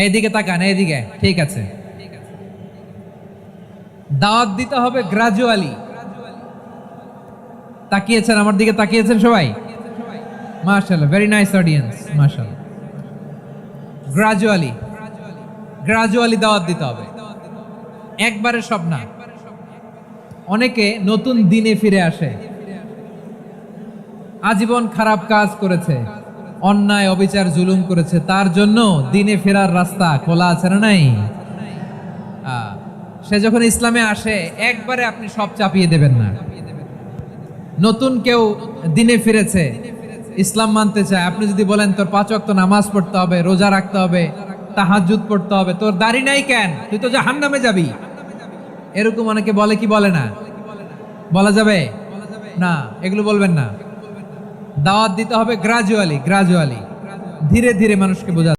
এইদিকে তাকান, এইদিকে, ঠিক আছে। দাওয়াত দিতে হবে গ্রাজুয়ালি। তাকিয়েছেন আমার দিকে, তাকিয়েছেন সবাই? মাশাআল্লাহ, ভেরি নাইস অডিয়েন্স, মাশাআল্লাহ। গ্রাজুয়ালি, গ্রাজুয়ালি দাওয়াত দিতে হবে, একবারে সব না। অনেকে নতুন দিনে ফিরে আসে, আজীবন খারাপ কাজ করেছে, অন্যায় অবিচার জুলুম করেছে, তার জন্য দিনে ফেরার রাস্তা খোলা আছে না নাই? সে যখন ইসলামে আসে একবারে আপনি সব চাপিয়ে দেবেন না। নতুন কেউ দিনে ফিরেছে, ইসলাম মানতে চায়, আপনি যদি বলেন তোর 5 ওয়াক্ত নামাজ পড়তে হবে, রোজা রাখতে হবে, তাহাজ্জুদ পড়তে হবে, তোর দাড়ি নাই কেন, তুই তো জাহান্নামে যাবি, এরকম অনেকে বলে কি বলে না? বলা যাবে না, এগুলো বলবেন না। দাওয়াত দিতে হবে গ্রাজুয়ালি, গ্রাজুয়ালি, ধীরে ধীরে মানুষকে বোঝা।